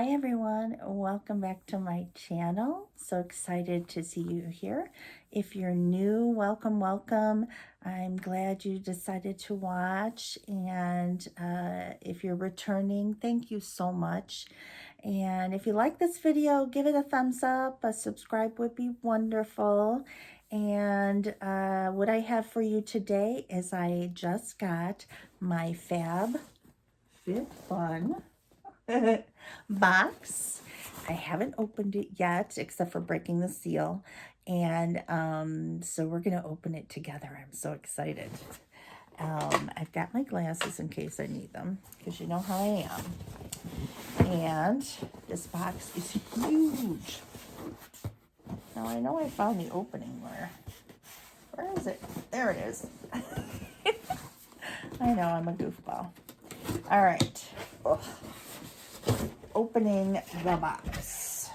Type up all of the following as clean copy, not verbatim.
Hi everyone, welcome back to my channel. So excited to see you here. If you're new, welcome, welcome. I'm glad you decided to watch, and if you're returning, thank you so much. And if you like this video, give it a thumbs up. A subscribe would be wonderful. And what I have for you today is I just got my FabFitFun box. I haven't opened it yet except for breaking the seal, and so we're gonna open it together. I'm so excited. I've got my glasses in case I need them, because you know how I am. And this box is huge. Now I know I found the opening. Where is it? There it is. I know I'm a goofball. All right. Ugh. Opening the box.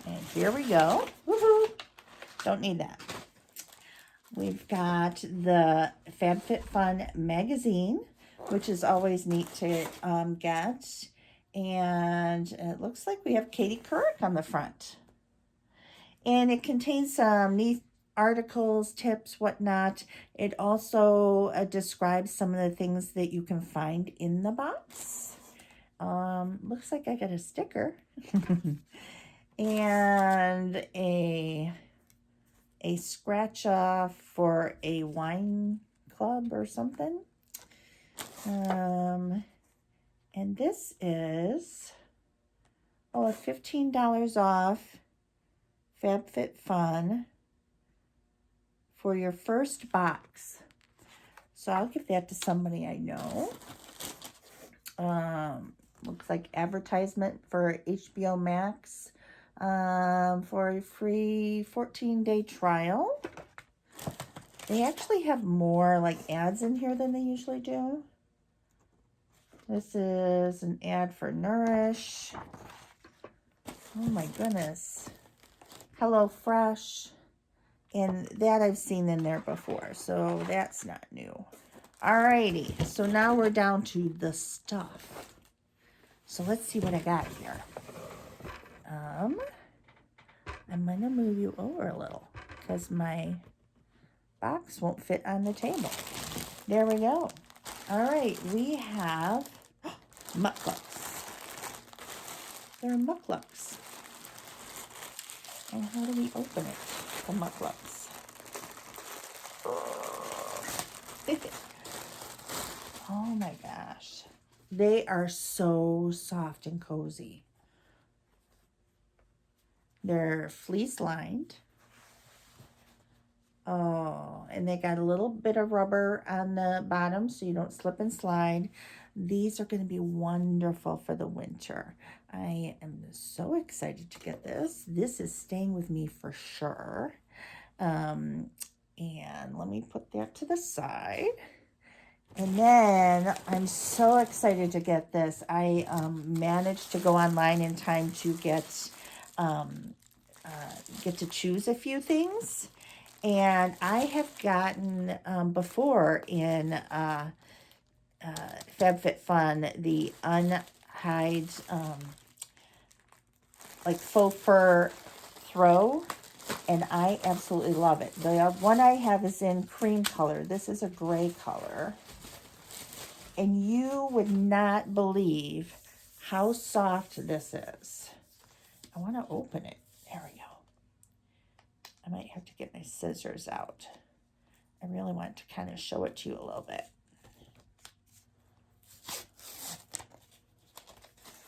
And here we go. Woohoo! Don't need that. We've got the FabFitFun magazine, which is always neat to get. And it looks like we have Katie Couric on the front. And it contains some neat articles, tips, whatnot. It also describes some of the things that you can find in the box. Looks like I got a sticker and a scratch off for a wine club or something. And this is a $15 off FabFitFun for your first box. So I'll give that to somebody I know. Looks like advertisement for HBO Max for a free 14-day trial. They actually have more like ads in here than they usually do. This is an ad for Nourish. Oh my goodness. Hello Fresh. And that I've seen in there before, so that's not new. Alrighty, so now we're down to the stuff. So let's see what I got here. I'm going to move you over a little because my box won't fit on the table. There we go. Alright, we have Mukluks. They're Mukluks. And how do we open it? The Mukluks. Oh my gosh. They are so soft and cozy. They're fleece lined. Oh, and they got a little bit of rubber on the bottom so you don't slip and slide. These are going to be wonderful for the winter. I am so excited to get this. This is staying with me for sure. And let me put that to the side. And then I'm so excited to get this. I managed to go online in time to get to choose a few things. And I have gotten before in FabFitFun the unhide like Faux Fur Throw, and I absolutely love it. The one I have is in cream color. This is a gray color. And you would not believe how soft this is. I want to open it. There we go. I might have to get my scissors out. I really want to kind of show it to you a little bit.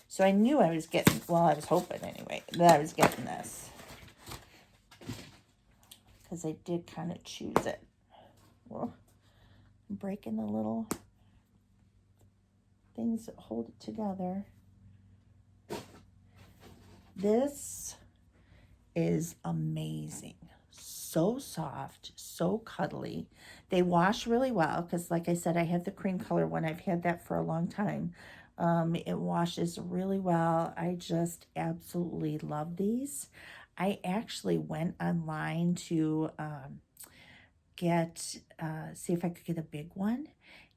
So I knew I was getting, well, I was hoping anyway, that I was getting this. Because I did kind of choose it. Well, I'm breaking the little things that hold it together. This is amazing. So soft, so cuddly. They wash really well because, like I said, I have the cream color one. I've had that for a long time. It washes really well. I just absolutely love these. I actually went online to see if I could get a big one,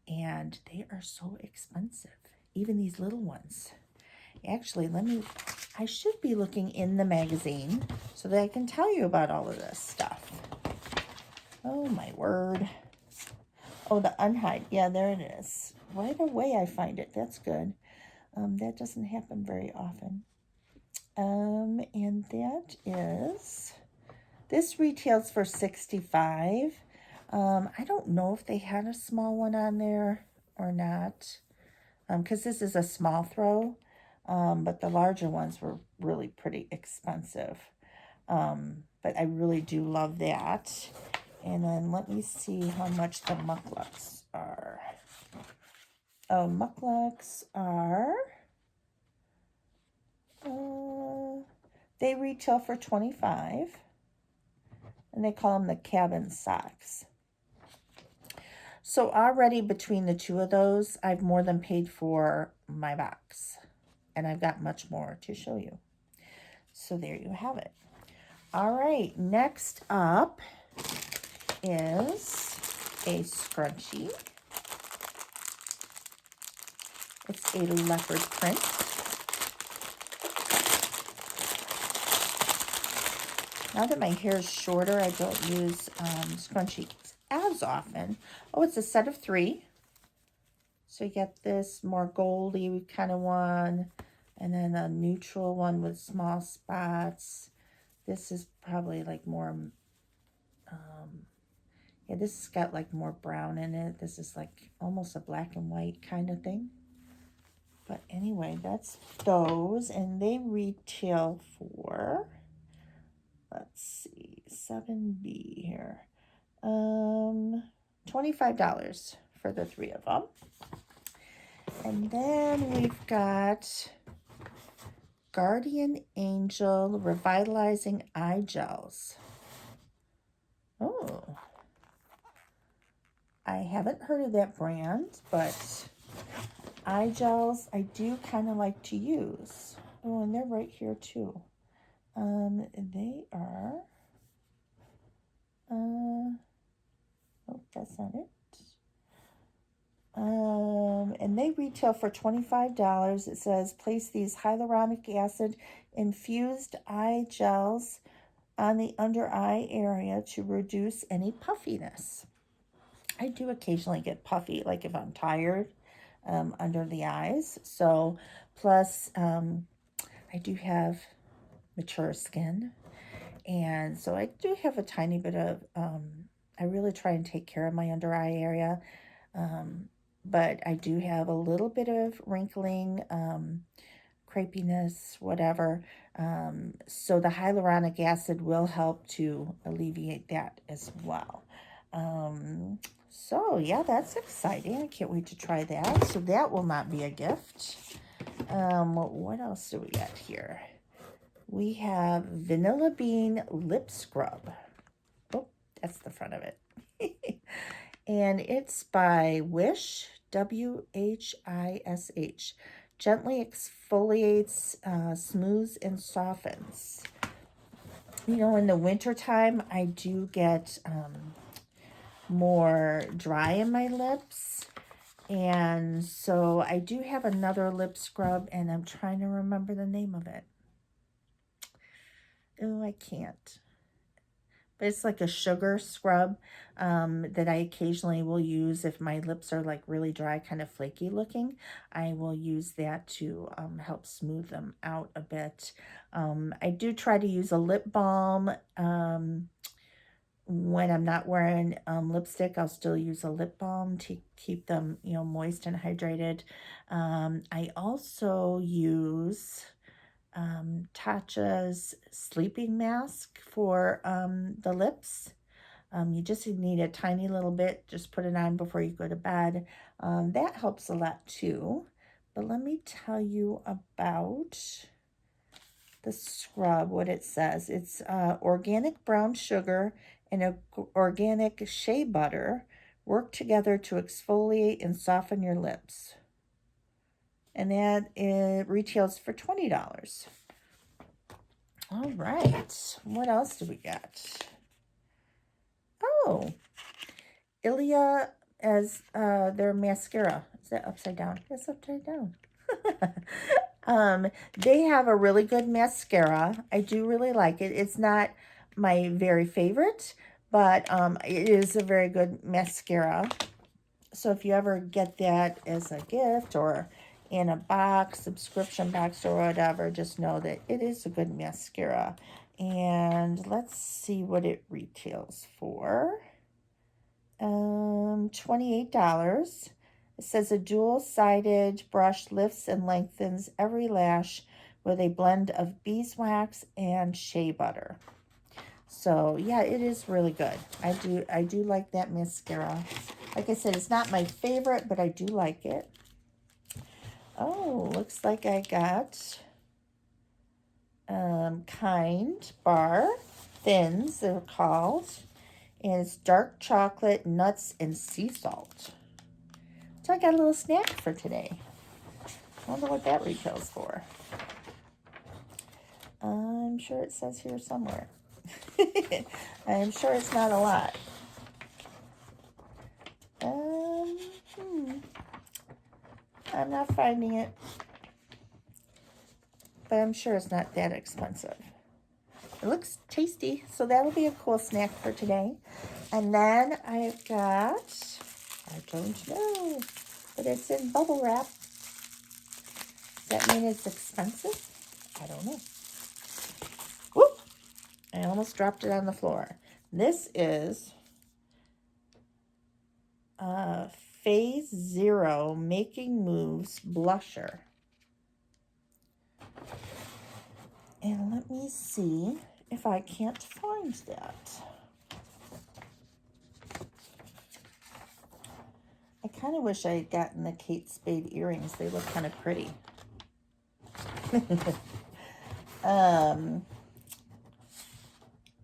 and they are so expensive. even these little ones. Actually, I should be looking in the magazine so that I can tell you about all of this stuff. Oh, my word. Oh, the unhide. Yeah, there it is. Right away I find it. That's good. That doesn't happen very often. And that is, this retails for $65. I don't know if they had a small one on there or not, because this is a small throw, but the larger ones were really pretty expensive. But I really do love that. And then let me see how much the Mukluks are. Oh, Mukluks are, they retail for $25. And they call them the cabin socks. So already between the two of those, I've more than paid for my box. And I've got much more to show you. So there you have it. All right, next up is a scrunchie. It's a leopard print. Now that my hair is shorter, I don't use scrunchies as often. Oh, it's a set of 3. So you get this more goldy kind of one, and then a neutral one with small spots. This is probably like more, yeah, this has got like more brown in it. This is like almost a black and white kind of thing. But anyway, that's those, and they retail for, let's see, 7B here. $25 for the 3 of them. And then we've got Guardian Angel Revitalizing Eye Gels. Oh, I haven't heard of that brand, but eye gels I do kind of like to use. Oh, and they're right here too. They are, oh, that's not it. And they retail for $25. It says, place these hyaluronic acid infused eye gels on the under eye area to reduce any puffiness. I do occasionally get puffy, like if I'm tired, under the eyes. So, plus, I do have mature skin. And so I do have a tiny bit of, I really try and take care of my under eye area. But I do have a little bit of wrinkling, crepiness, whatever. So the hyaluronic acid will help to alleviate that as well. So yeah, that's exciting. I can't wait to try that. So that will not be a gift. What else do we got here? We have Vanilla Bean Lip Scrub. Oh, that's the front of it. And it's by Wish, WHISH. Gently exfoliates, smooths, and softens. You know, in the wintertime, I do get more dry in my lips. And so I do have another lip scrub, and I'm trying to remember the name of it. Oh, I can't. But it's like a sugar scrub that I occasionally will use if my lips are like really dry, kind of flaky looking. I will use that to help smooth them out a bit. I do try to use a lip balm. When I'm not wearing lipstick, I'll still use a lip balm to keep them, you know, moist and hydrated. I also use Tatcha's sleeping mask for the lips. You just need a tiny little bit. Just put it on before you go to bed. That helps a lot too. But let me tell you about the scrub, what it says. It's organic brown sugar and organic shea butter work together to exfoliate and soften your lips. And that it retails for $20. All right. What else do we got? Oh, Ilia as their mascara. Is that upside down? It's upside down. They have a really good mascara. I do really like it. It's not my very favorite, but it is a very good mascara. So if you ever get that as a gift or in a box, subscription box or whatever, just know that it is a good mascara. And let's see what it retails for. $28. It says a dual-sided brush lifts and lengthens every lash with a blend of beeswax and shea butter. So yeah, it is really good. I do like that mascara. Like I said, it's not my favorite, but I do like it. Oh, looks like I got Kind Bar Thins, they're called. And it's dark chocolate, nuts, and sea salt. So I got a little snack for today. I wonder what that retails for. I'm sure it says here somewhere. I'm sure it's not a lot. I'm not finding it. But I'm sure it's not that expensive. It looks tasty, so that'll be a cool snack for today. And then I've got, I don't know, but it's in bubble wrap. Does that mean it's expensive? I don't know. Whoop! I almost dropped it on the floor. This is Phase Zero Making Moves Blusher. And let me see if I can't find that. I kind of wish I had gotten the Kate Spade earrings. They look kind of pretty.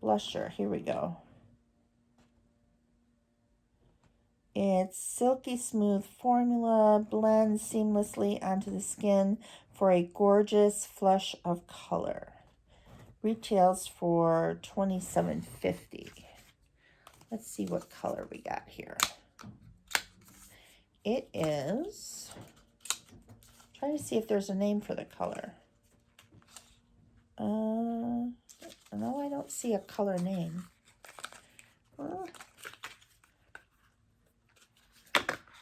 Blusher, here we go. It's silky smooth formula, blends seamlessly onto the skin for a gorgeous flush of color. Retails for $27.50. Let's see what color we got here. It is, trying to see if there's a name for the color. No, I don't see a color name.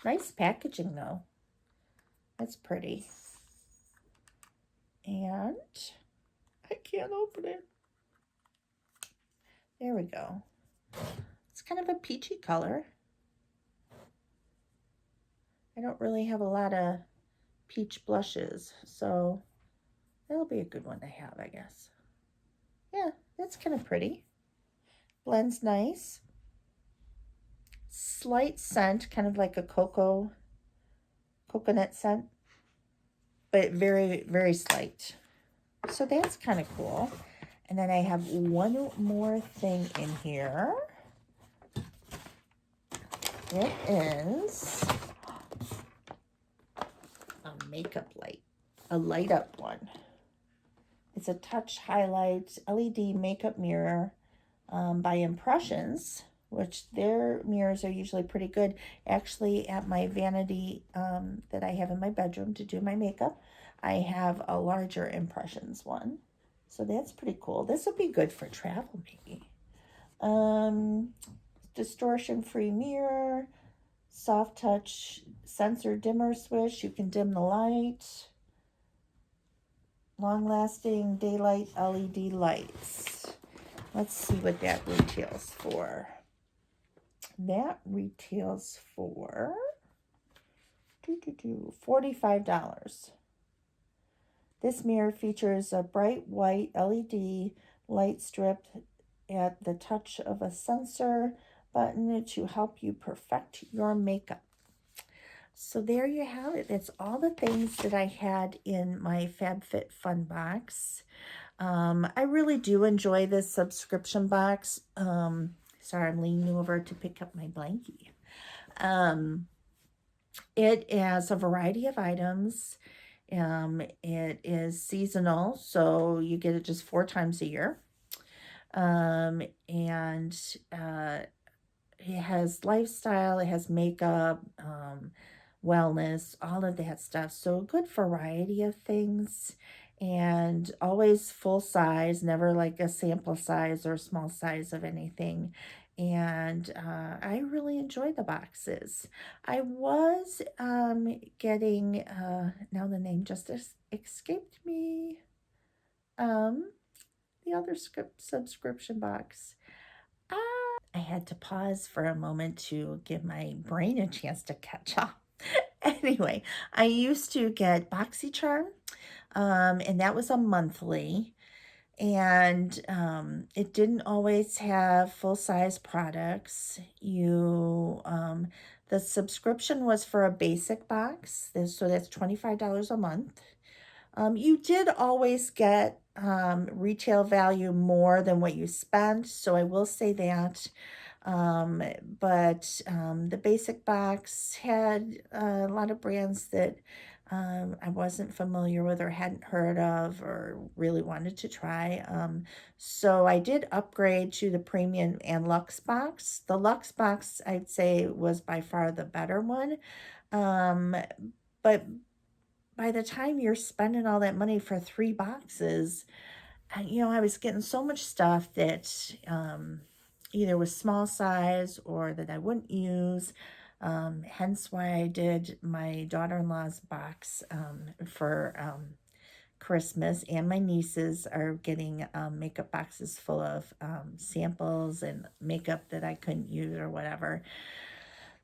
Nice packaging though. That's pretty. And I can't open it. There we go. It's kind of a peachy color. I don't really have a lot of peach blushes, so that'll be a good one to have, I guess. Yeah, that's kind of pretty. Blends nice. Slight scent, kind of like a coconut scent, but very, very slight. So that's kind of cool. And then I have one more thing in here. It is a makeup light, a light up one. It's a touch highlight LED makeup mirror by Impressions, which their mirrors are usually pretty good. Actually, at my vanity that I have in my bedroom to do my makeup, I have a larger Impressions one. So that's pretty cool. This would be good for travel, maybe. Distortion-free mirror, soft touch sensor dimmer switch. You can dim the light. Long-lasting daylight LED lights. Let's see what that retails for. That retails for $45. This mirror features a bright white LED light strip at the touch of a sensor button to help you perfect your makeup. So there you have it. That's all the things that I had in my FabFitFun box. I really do enjoy this subscription box. Sorry, I'm leaning over to pick up my blankie. It has a variety of items. It is seasonal, so you get it just 4 times a year. And it has lifestyle, it has makeup, wellness, all of that stuff. So a good variety of things, and always full size, never like a sample size or small size of anything. And I really enjoy the boxes. I was getting, now the name just escaped me, um, the other subscription box. I had to pause for a moment to give my brain a chance to catch up. Anyway, I used to get BoxyCharm, and that was a monthly, and it didn't always have full-size products. The subscription was for a basic box, so that's $25 a month. You did always get retail value more than what you spent, so I will say that. Um, but the basic box had a lot of brands that I wasn't familiar with or hadn't heard of or really wanted to try. So I did upgrade to the premium and Luxe box. The Luxe box, I'd say, was by far the better one. Um, but by the time you're spending all that money for 3 boxes, I was getting so much stuff that either was small size or that I wouldn't use. Hence why I did my daughter-in-law's box for Christmas, and my nieces are getting makeup boxes full of samples and makeup that I couldn't use or whatever.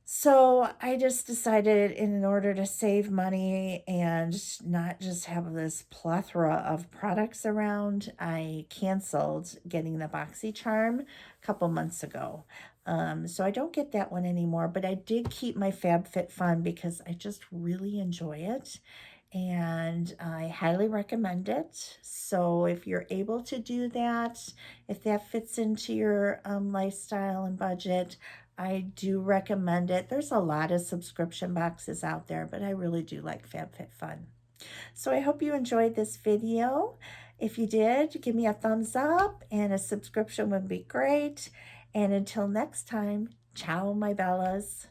So I just decided, in order to save money and not just have this plethora of products around, I canceled getting the BoxyCharm a couple months ago. So I don't get that one anymore, but I did keep my FabFitFun because I just really enjoy it, and I highly recommend it. So if you're able to do that, if that fits into your lifestyle and budget, I do recommend it. There's a lot of subscription boxes out there, but I really do like FabFitFun. So I hope you enjoyed this video. If you did, give me a thumbs up, and a subscription would be great. And until next time, ciao, my bellas.